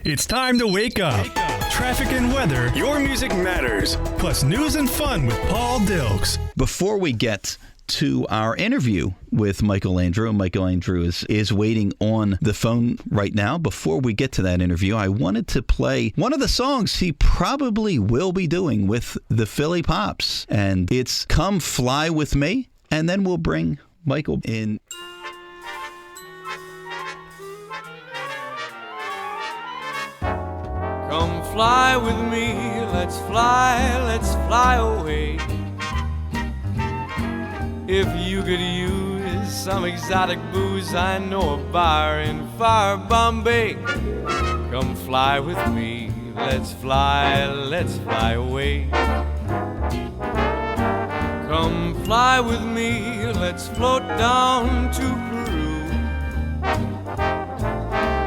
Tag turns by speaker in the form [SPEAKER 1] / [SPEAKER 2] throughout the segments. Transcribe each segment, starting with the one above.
[SPEAKER 1] It's time to wake up. Traffic and weather, your music matters. Plus news and fun with Paul Dilks.
[SPEAKER 2] Before we get to our interview with Michael Andrew is waiting on the phone right now. Before we get to that interview, I wanted to play one of the songs he probably will be doing with the Philly Pops. And it's Come Fly With Me. And then we'll bring Michael in.
[SPEAKER 3] Come fly with me, let's fly away. If you could use some exotic booze, I know a bar in far Bombay. Come fly with me, let's fly away. Come fly with me, let's float down to Peru.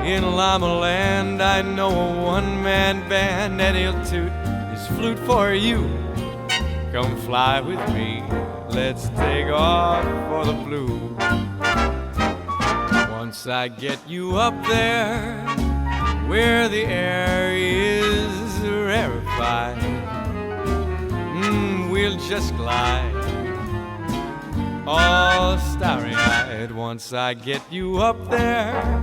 [SPEAKER 3] In Llama Land, I know a one-man band, and he'll toot his flute for you. Come fly with me, let's take off for the blue. Once I get you up there, where the air is rarefied, we'll just glide, all starry-eyed. Once I get you up there,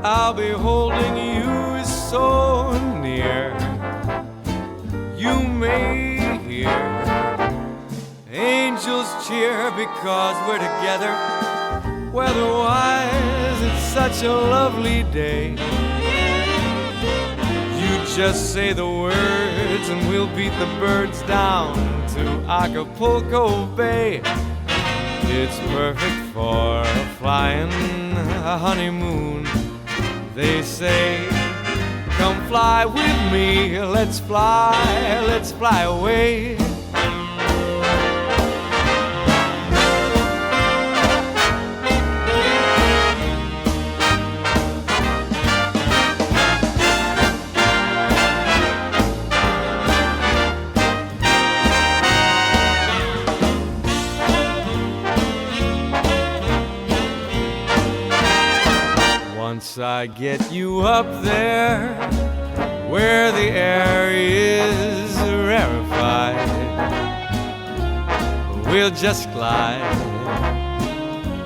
[SPEAKER 3] I'll be holding you so near. You may hear angels cheer because we're together. Weather-wise, it's such a lovely day. You just say the words and we'll beat the birds down to Acapulco Bay. It's perfect for a flying honeymoon. They say, come fly with me, let's fly away. Once I get you up there, where the air is rarefied, we'll just glide,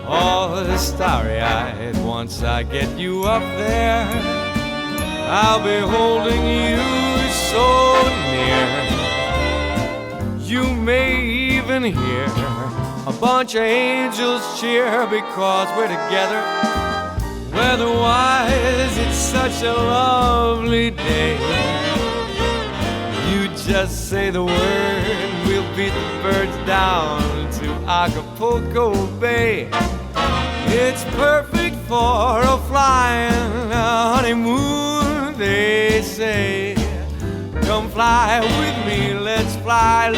[SPEAKER 3] all starry-eyed. Once I get you up there, I'll be holding you so near. You may even hear a bunch of angels cheer because we're together. Weather-wise, it's such a lovely day. You just say the word, we'll beat the birds down to Acapulco Bay. It's perfect for a flying honeymoon, they say. Come fly with me, let's fly.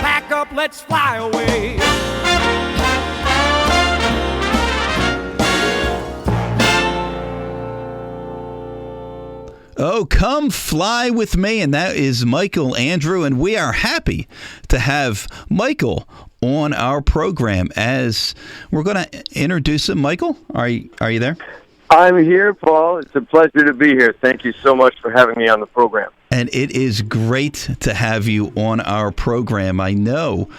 [SPEAKER 3] Pack up, let's fly away.
[SPEAKER 2] Oh, come fly with me. And that is Michael Andrew. And we are happy to have Michael on our program as we're going to introduce him. Michael, are you there?
[SPEAKER 4] I'm here, Paul. It's a pleasure to be here. Thank you so much for having me on the program.
[SPEAKER 2] And it is great to have you on our program. I know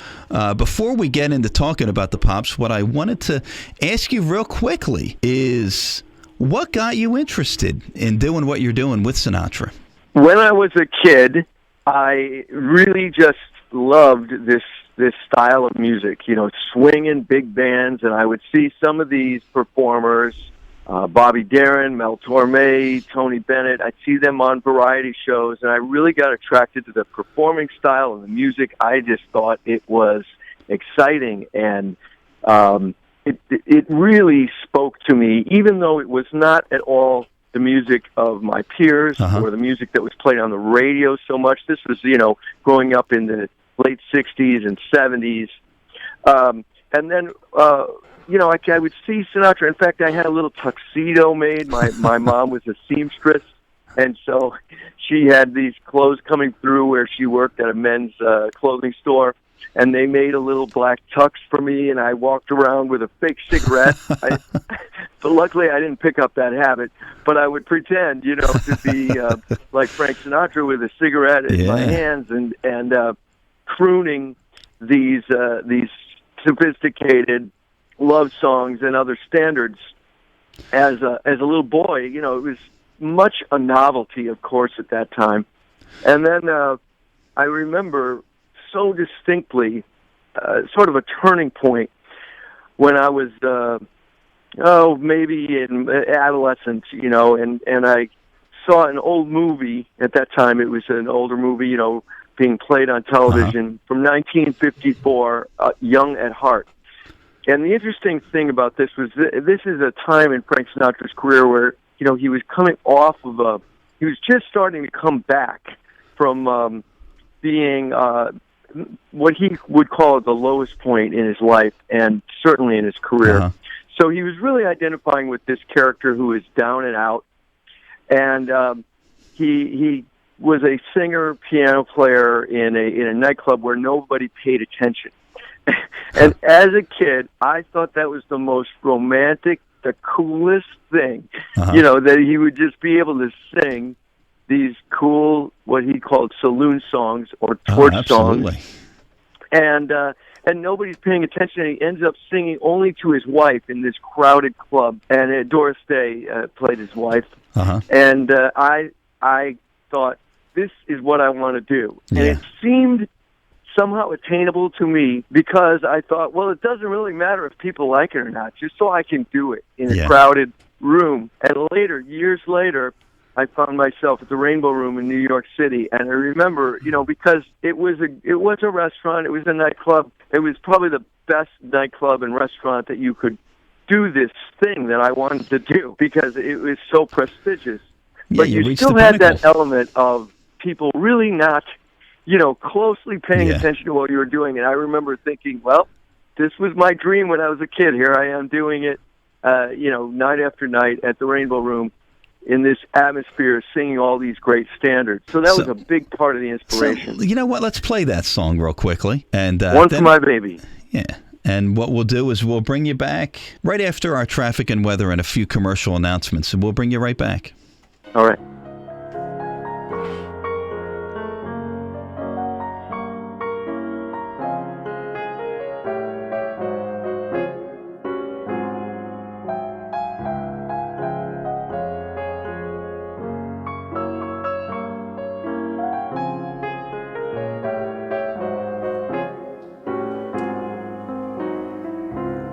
[SPEAKER 2] before we get into talking about the Pops, what I wanted to ask you real quickly is, what got you interested in doing what you're doing with Sinatra?
[SPEAKER 4] When I was a kid, I really just loved this style of music, swinging big bands, and I would see some of these performers, Bobby Darin, Mel Torme, Tony Bennett. I'd see them on variety shows, and I really got attracted to the performing style and the music. I just thought it was exciting, and it really spoke to me, even though it was not at all the music of my peers or the music that was played on the radio so much. This was, growing up in the late 60s and 70s. And then, I would see Sinatra. In fact, I had a little tuxedo made. My mom was a seamstress, and so she had these clothes coming through where she worked at a men's clothing store. and they made a little black tux for me, and I walked around with a fake cigarette. But luckily I didn't pick up that habit, but I would pretend, to be like Frank Sinatra with a cigarette in my hands and crooning these sophisticated love songs and other standards. As a little boy, it was much a novelty, of course, at that time. And then I remember so distinctly sort of a turning point when I was maybe in adolescence, and I saw an old movie. At that time, it was an older movie, being played on television from 1954, Young at Heart. And the interesting thing about this was this is a time in Frank Sinatra's career where, he was coming off of he was just starting to come back from being what he would call the lowest point in his life and certainly in his career. So he was really identifying with this character who is down and out. And he was a singer, piano player in a nightclub where nobody paid attention. And as a kid, I thought that was the most romantic, the coolest thing, that he would just be able to sing these cool, what he called saloon songs or torch songs. And nobody's paying attention, and he ends up singing only to his wife in this crowded club. And Doris Day played his wife. And I thought, this is what I want to do. And it seemed somehow attainable to me because I thought, well, it doesn't really matter if people like it or not, just so I can do it in a crowded room. And later, years later, I found myself at the Rainbow Room in New York City, and I remember, because it was a restaurant, it was a nightclub, it was probably the best nightclub and restaurant that you could do this thing that I wanted to do because it was so prestigious. But you still had that element of people really not, closely paying attention to what you were doing. And I remember thinking, well, this was my dream when I was a kid. Here I am doing it, night after night at the Rainbow Room in this atmosphere, singing all these great standards. So that was a big part of the inspiration.
[SPEAKER 2] So, you know what? Let's play that song real quickly. And
[SPEAKER 4] One for My Baby.
[SPEAKER 2] Yeah. And what we'll do is we'll bring you back right after our traffic and weather and a few commercial announcements, and we'll bring you right back.
[SPEAKER 4] All right.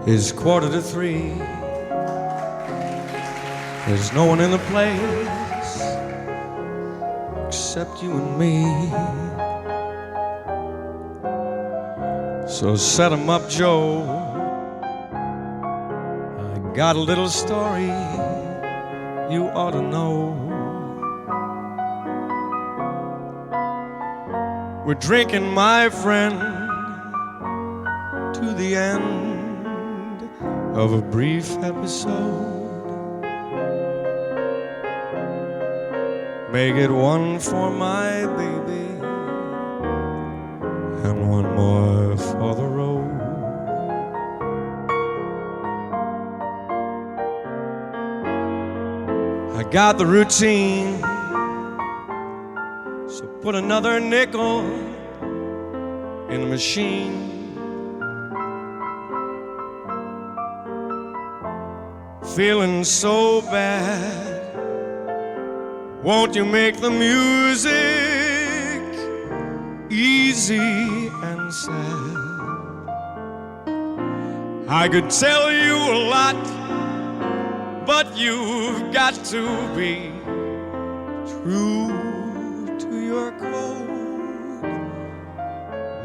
[SPEAKER 3] It's 2:45. There's no one in the place except you and me. So set 'em up, Joe. I got a little story you ought to know. We're drinking, my friend, to the end of a brief episode. Make it one for my baby and one more for the road. I got the routine, so put another nickel in the machine. Feeling so bad, won't you make the music easy and sad? I could tell you a lot, but you've got to be true to your code.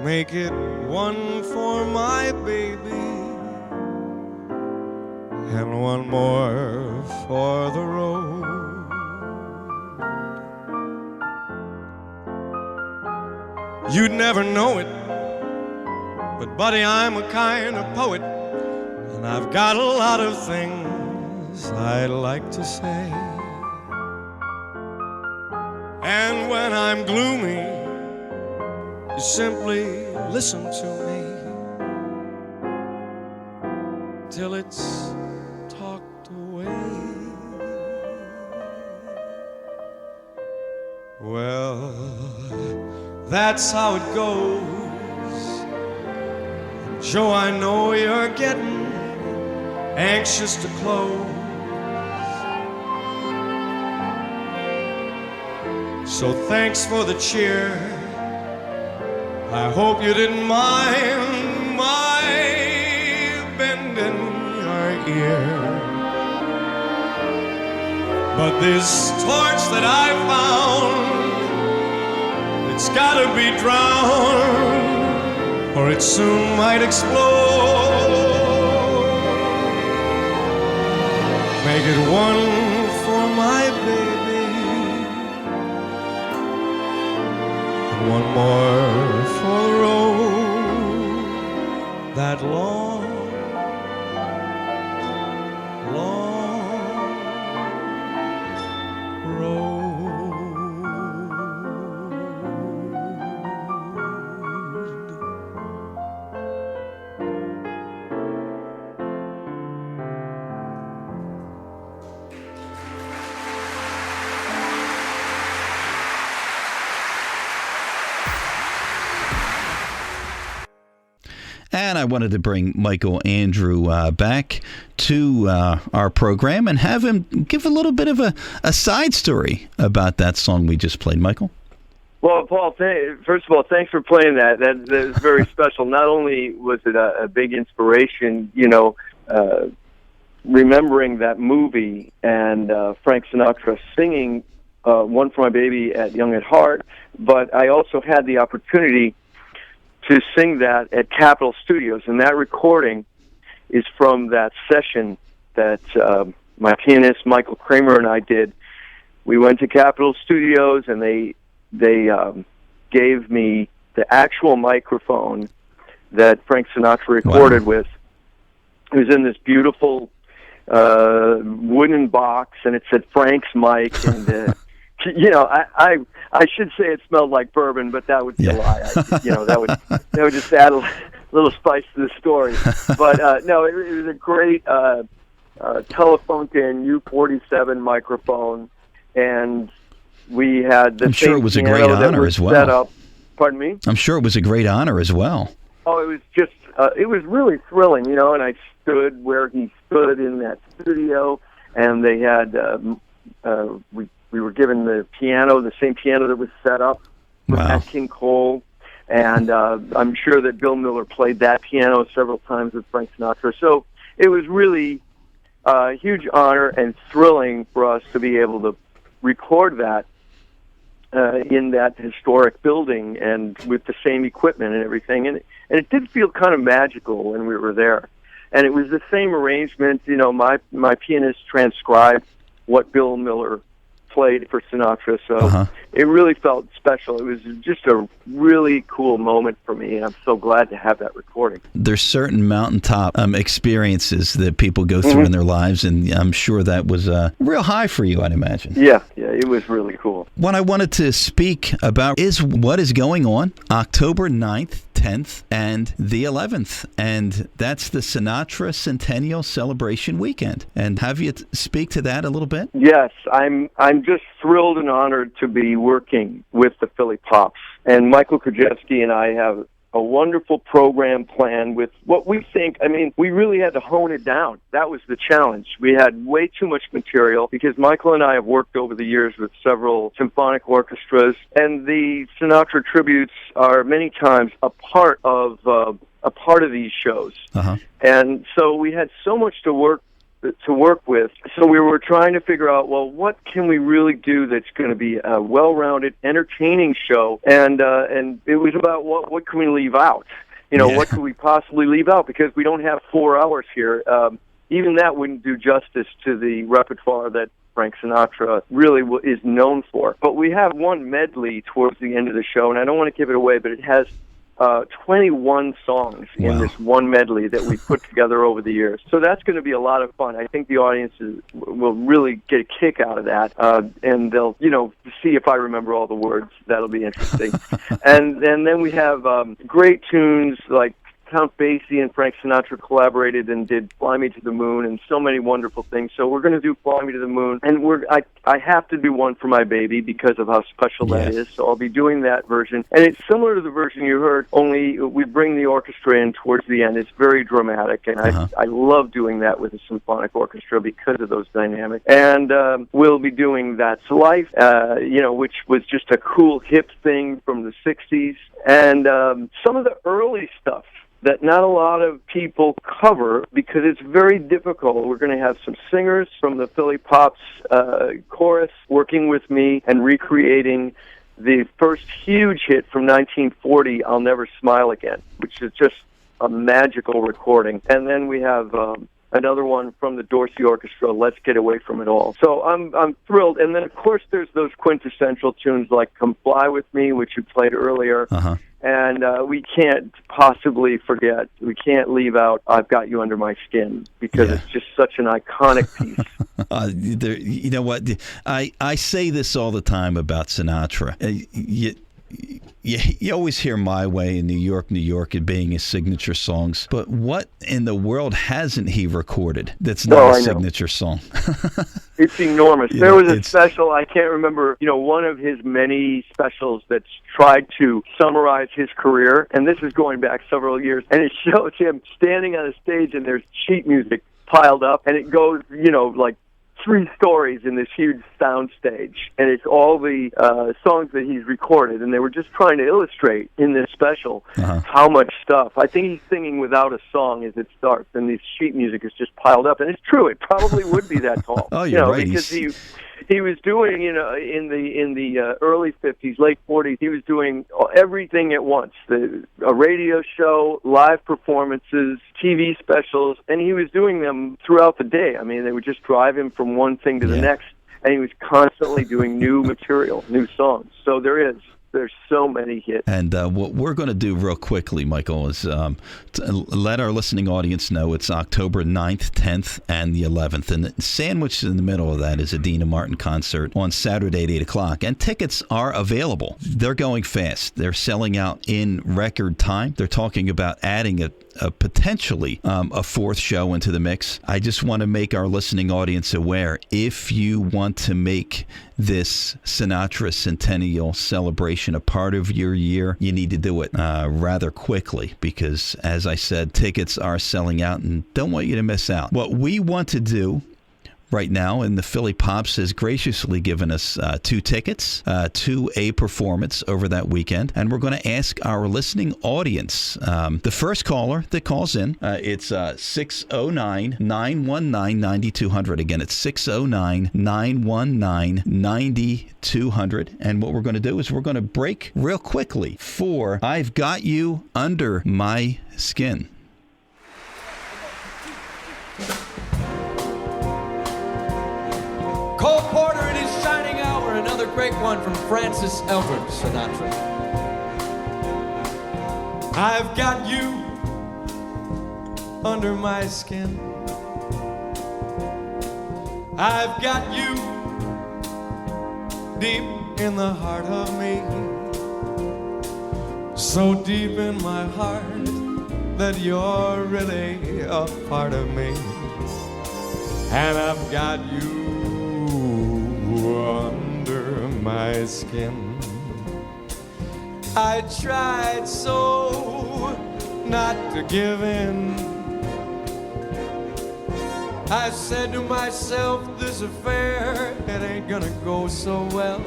[SPEAKER 3] Make it one for my baby and one more for the road. You'd never know it, but buddy, I'm a kind of poet, and I've got a lot of things I'd like to say. And when I'm gloomy, you simply listen to me till it's talked away. Well, that's how it goes. Joe, I know you're getting anxious to close. So thanks for the cheer. I hope you didn't mind my bending your ear. But this torch that I found, it's gotta be drowned, or it soon might explode. Make it one for my baby, and one more for the road, that long, long road.
[SPEAKER 2] And I wanted to bring Michael Andrew back to our program and have him give a little bit of a side story about that song we just played. Michael?
[SPEAKER 4] Well, Paul, first of all, thanks for playing that. That is very special. Not only was it a big inspiration, remembering that movie and Frank Sinatra singing One for My Baby at Young at Heart, but I also had the opportunity to sing that at Capitol Studios, and that recording is from that session that my pianist Michael Kramer and I did. We went to Capitol Studios, and they gave me the actual microphone that Frank Sinatra recorded with. It was in this beautiful wooden box, and it said Frank's mic, and I should say it smelled like bourbon, but that would be a lie. That would just add a little spice to the story. But no, it was a great Telefunken U47 microphone, and we had the.
[SPEAKER 2] I'm sure it was a great honor as well.
[SPEAKER 4] Set up. Pardon me?
[SPEAKER 2] I'm sure it was a great honor as well.
[SPEAKER 4] Oh, it was just it was really thrilling, and I stood where he stood in that studio, and they had we were given the piano, the same piano that was set up for Nat King Cole, and I'm sure that Bill Miller played that piano several times with Frank Sinatra. So it was really a huge honor and thrilling for us to be able to record that in that historic building and with the same equipment and everything. And it did feel kind of magical when we were there. And it was the same arrangement. My pianist transcribed what Bill Miller played for Sinatra, so it really felt special. It was just a really cool moment for me, and I'm so glad to have that recording.
[SPEAKER 2] There's certain mountaintop experiences that people go through in their lives, and I'm sure that was a real high for you, I'd imagine.
[SPEAKER 4] Yeah, it was really cool.
[SPEAKER 2] What I wanted to speak about is what is going on October 9th, 10th, and the 11th, and that's the Sinatra Centennial Celebration Weekend. And have you speak to that a little bit?
[SPEAKER 4] Yes, I'm just thrilled and honored to be working with the Philly Pops. And Michael Krajewski and I have a wonderful program planned with what we think. We really had to hone it down. That was the challenge. We had way too much material because Michael and I have worked over the years with several symphonic orchestras, and the Sinatra tributes are many times a part of these shows. And so we had so much to work with. So we were trying to figure out, well, what can we really do that's going to be a well-rounded, entertaining show? And it was about what can we leave out? What could we possibly leave out? Because we don't have 4 hours here. Even that wouldn't do justice to the repertoire that Frank Sinatra really is known for. But we have one medley towards the end of the show, and I don't want to give it away, but it has 21 songs in this one medley that we put together over the years. So that's going to be a lot of fun. I think the audiences will really get a kick out of that, and they'll, see if I remember all the words. That'll be interesting. and then we have great tunes like Count Basie and Frank Sinatra collaborated and did Fly Me to the Moon and so many wonderful things. So we're going to do Fly Me to the Moon, and I have to do One for My Baby because of how special that is. So I'll be doing that version. And it's similar to the version you heard, only we bring the orchestra in towards the end. It's very dramatic, and I love doing that with a symphonic orchestra because of those dynamics. And we'll be doing That's Life, which was just a cool hip thing from the 60s. And some of the early stuff that not a lot of people cover because it's very difficult. We're going to have some singers from the Philly Pops chorus working with me and recreating the first huge hit from 1940, I'll Never Smile Again, which is just a magical recording. And then we have another one from the Dorsey Orchestra, Let's Get Away From It All. So I'm thrilled. And then, of course, there's those quintessential tunes like Come Fly With Me, which you played earlier. And we can't possibly forget, we can't leave out I've Got You Under My Skin because it's just such an iconic piece.
[SPEAKER 2] You know what? I say this all the time about Sinatra. You always hear My Way in New York, it being his signature songs. But what in the world hasn't he recorded that's not a signature song?
[SPEAKER 4] It's enormous. There was a special, I can't remember, one of his many specials that's tried to summarize his career, and this is going back several years, and it shows him standing on a stage and there's sheet music piled up, and it goes, like 3 stories in this huge sound stage, and it's all the songs that he's recorded, and they were just trying to illustrate in this special how much stuff. I think he's singing without a song as it starts, and this sheet music is just piled up, and it's true, it probably would be that tall.
[SPEAKER 2] You're right.
[SPEAKER 4] Because he was doing, in the early 50s, late 40s, he was doing everything at once. A radio show, live performances, TV specials, and he was doing them throughout the day. I mean, they would just drive him from one thing to the next, and he was constantly doing new material, new songs. So there's so many hits. And
[SPEAKER 2] what we're going to do real quickly, Michael, is to let our listening audience know it's October 9th, 10th, and the 11th. And sandwiched in the middle of that is a Dina Martin concert on Saturday at 8 o'clock. And tickets are available. They're going fast. They're selling out in record time. They're talking about adding a potentially a fourth show into the mix. I just want to make our listening audience aware, if you want to make this Sinatra Centennial celebration a part of your year, you need to do it rather quickly because, as I said, tickets are selling out and don't want you to miss out. What we want to do right now, and the Philly Pops has graciously given us 2 tickets to a performance over that weekend, and we're going to ask our listening audience, the first caller that calls in, it's 609-919-9200. Again, it's 609-919-9200, and what we're going to do is we're going to break real quickly for I've Got You Under My Skin.
[SPEAKER 3] Cole Porter in his shining hour, another great one from Francis Albert Sinatra. I've got you under my skin. I've got you deep in the heart of me. So deep in my heart that you're really a part of me. And I've got you under my skin. I tried so not to give in. I said to myself, this affair, it ain't gonna go so well.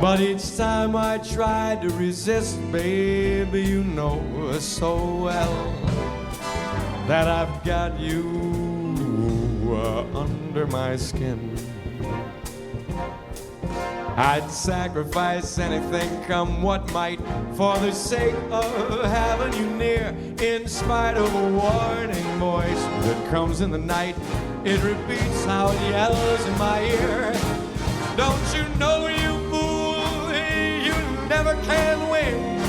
[SPEAKER 3] But each time I tried to resist, baby, you know so well that I've got you under my skin. I'd sacrifice anything, come what might, for the sake of having you near. In spite of a warning voice that comes in the night, it repeats how it yells in my ear. Don't you know, you fool, you never can win.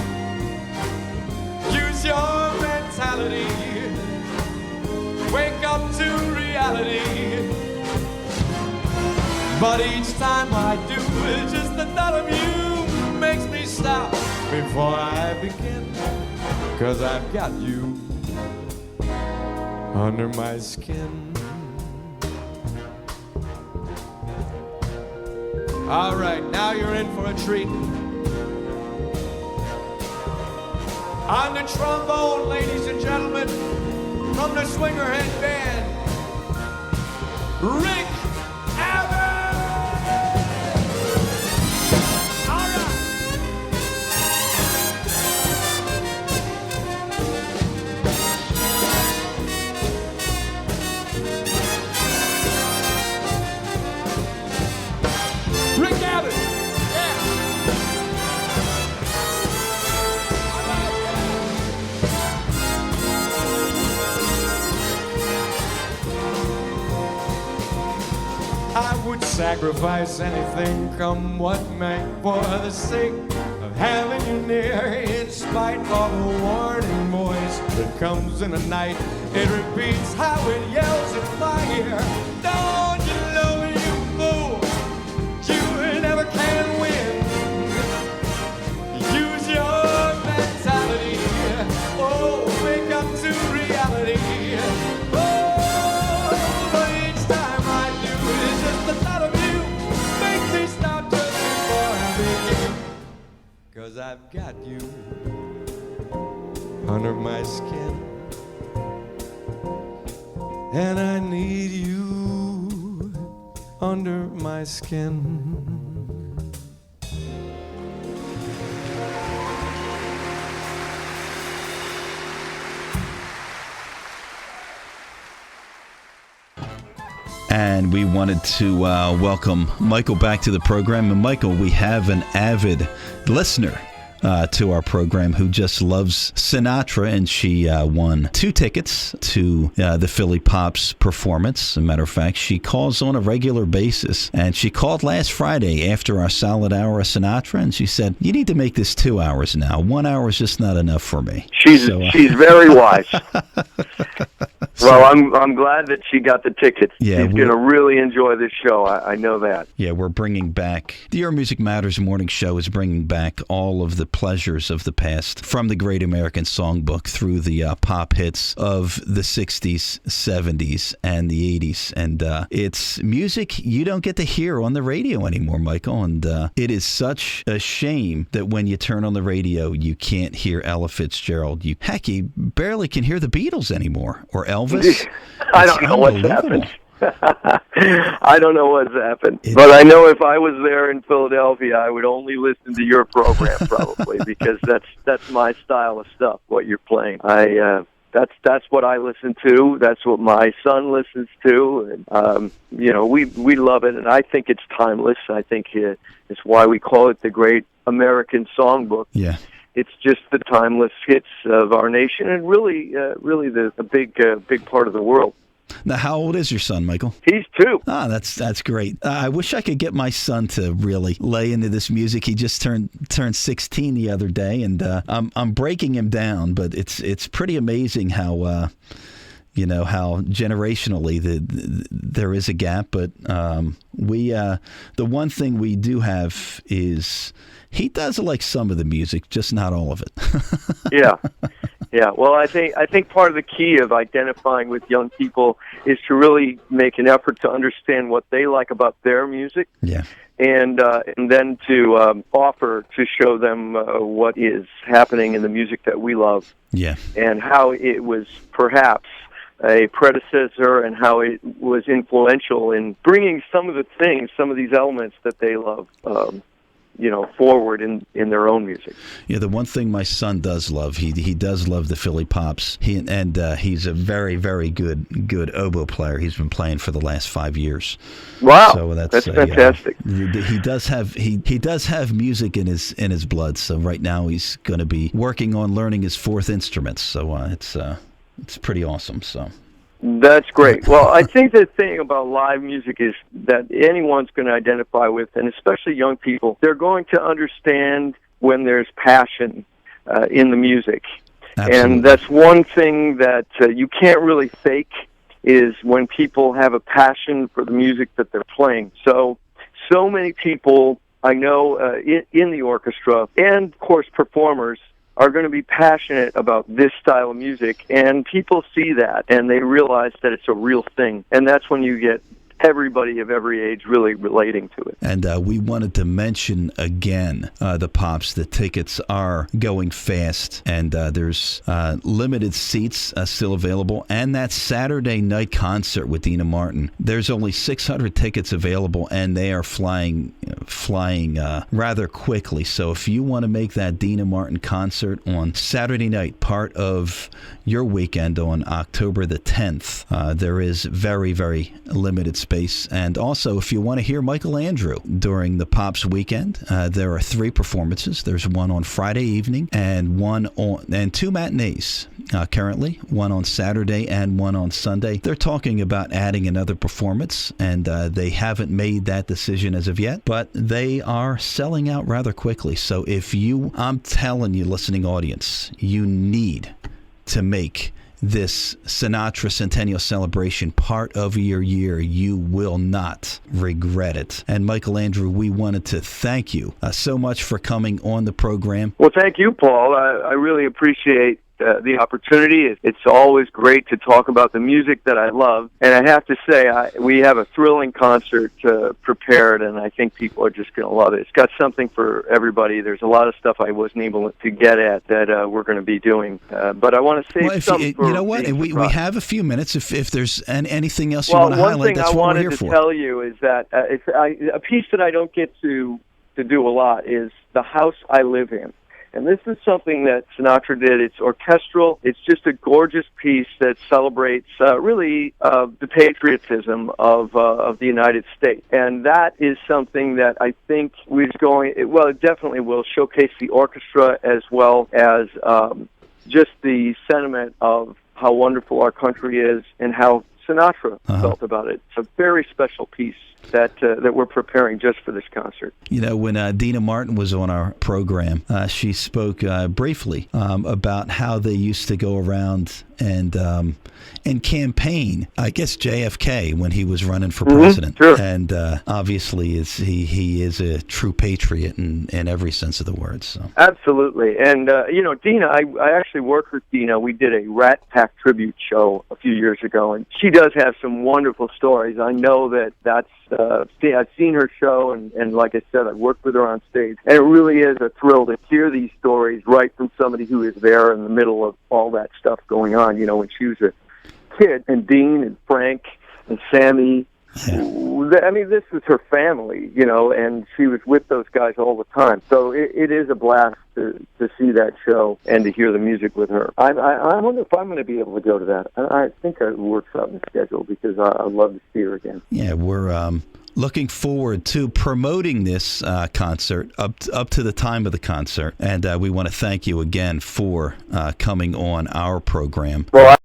[SPEAKER 3] your mentality. Wake up to reality. But each time I do, it's just the thought of you makes me stop before I begin. 'Cause I've got you under my skin. All right, now you're in for a treat. On the trombone, ladies and gentlemen, from the Swingerhead Band, Rick Evans! All right. Rick Evans! Yeah! I would sacrifice anything, come what may, for the sake of having you near. In spite of the warning voice that comes in the night, it repeats how it yells in my ear. Don't you know, you fool, you never can win. Use your mentality. Oh, wake up to reality. Cause I've got you under my skin, and I need you under my skin.
[SPEAKER 2] And we wanted to welcome Michael back to the program. And Michael, we have an avid listener to our program who just loves Sinatra, and she won 2 tickets to the Philly Pops performance. As a matter of fact, she calls on a regular basis, and she called last Friday after our solid hour of Sinatra, and she said, "You need to make this 2 hours now. 1 hour is just not enough for me."
[SPEAKER 4] She's very wise. Well, I'm glad that she got the tickets.
[SPEAKER 2] Yeah,
[SPEAKER 4] she's going to really enjoy this show. I know that.
[SPEAKER 2] Yeah, we're bringing back, the Your Music Matters morning show is bringing back all of the pleasures of the past, from the Great American Songbook through the pop hits of the 60s, 70s, and the 80s. And it's music you don't get to hear on the radio anymore, Michael. And it is such a shame that when you turn on the radio, you can't hear Ella Fitzgerald. You barely can hear the Beatles anymore, or Elvis.
[SPEAKER 4] I don't know what's happened. I don't know what's happened. But I know if I was there in Philadelphia, I would only listen to your program probably, because that's my style of stuff, what you're playing. That's what I listen to. That's what my son listens to. And, we love it, and I think it's timeless. I think it's why we call it the Great American Songbook.
[SPEAKER 2] Yeah.
[SPEAKER 4] It's just the timeless hits of our nation, and really the big part of the world.
[SPEAKER 2] Now, how old is your son, Michael?
[SPEAKER 4] He's 2.
[SPEAKER 2] Ah, that's great. I wish I could get my son to really lay into this music. He just turned 16 the other day, and I'm breaking him down. But it's pretty amazing how how generationally there is a gap. But the one thing we do have is he does like some of the music, just not all of it.
[SPEAKER 4] Yeah. Well, I think part of the key of identifying with young people is to really make an effort to understand what they like about their music.
[SPEAKER 2] Yeah.
[SPEAKER 4] And then to offer to show them what is happening in the music that we love.
[SPEAKER 2] Yeah.
[SPEAKER 4] And how it was perhaps a predecessor, and how it was influential in bringing some of these elements that they love, forward in their own music.
[SPEAKER 2] Yeah, the one thing my son does love, he does love the Philly Pops. He's a very, very good oboe player. He's been playing for the last 5 years.
[SPEAKER 4] Wow,
[SPEAKER 2] so
[SPEAKER 4] that's fantastic.
[SPEAKER 2] He does have music in his blood. So right now he's going to be working on learning his 4th instrument. So it's pretty awesome. So.
[SPEAKER 4] That's great. Well, I think the thing about live music is that anyone's going to identify with, and especially young people, they're going to understand when there's passion in the music.
[SPEAKER 2] Absolutely.
[SPEAKER 4] And that's one thing that you can't really fake, is when people have a passion for the music that they're playing. So many people I know in the orchestra, and of course performers, are going to be passionate about this style of music, and people see that and they realize that it's a real thing, and that's when you get everybody of every age really relating to it.
[SPEAKER 2] And we wanted to mention again, the Pops, the tickets are going fast, and there's limited seats still available. And that Saturday night concert with Deana Martin, there's only 600 tickets available, and they are flying rather quickly. So if you want to make that Deana Martin concert on Saturday night part of your weekend on October the 10th, there is very, very limited space. And also, if you want to hear Michael Andrew during the Pops weekend, there are 3 performances. There's one on Friday evening and 2 matinees currently, one on Saturday and one on Sunday. They're talking about adding another performance, and they haven't made that decision as of yet, but they are selling out rather quickly. So I'm telling you, listening audience, you need to make this Sinatra Centennial celebration part of your year. You will not regret it. And Michael Andrew, we wanted to thank you so much for coming on the program.
[SPEAKER 4] Well, thank you, Paul. I really appreciate the opportunity. It's always great to talk about the music that I love, and I have to say, we have a thrilling concert prepared, and I think people are just going to love it. It's got something for everybody. There's a lot of stuff I wasn't able to get at that we're going to be doing, but I want to save something for
[SPEAKER 2] you know what? We have a few minutes. If there's anything else you
[SPEAKER 4] well,
[SPEAKER 2] want to highlight, that's what we're here for.
[SPEAKER 4] One thing I wanted to tell you is that a piece that I don't get to do a lot is The House I Live In. And this is something that Sinatra did. It's orchestral. It's just a gorgeous piece that celebrates the patriotism of the United States. And that is something that I think it definitely will showcase the orchestra as well as just the sentiment of how wonderful our country is and how Sinatra felt about it. It's a very special piece that we're preparing just for this concert.
[SPEAKER 2] You know, when Deana Martin was on our program, she spoke briefly about how they used to go around and campaign, I guess, JFK when he was running for president.
[SPEAKER 4] Sure.
[SPEAKER 2] And obviously he is a true patriot in every sense of the word. So. Absolutely.
[SPEAKER 4] And, Deana, I actually worked with Deana. We did a Rat Pack tribute show a few years ago, and she does have some wonderful stories. I know that's I've seen her show, and like I said, I've worked with her on stage, and it really is a thrill to hear these stories right from somebody who is there in the middle of all that stuff going on, when she was a kid, and Dean and Frank and Sammy. Yeah. I mean, this was her family, and she was with those guys all the time. So it is a blast to see that show and to hear the music with her. I wonder if I'm going to be able to go to that. I think it works out in the schedule because I'd love to see her again.
[SPEAKER 2] Yeah, we're looking forward to promoting this concert up to the time of the concert. And we want to thank you again for coming on our program.
[SPEAKER 4] Well,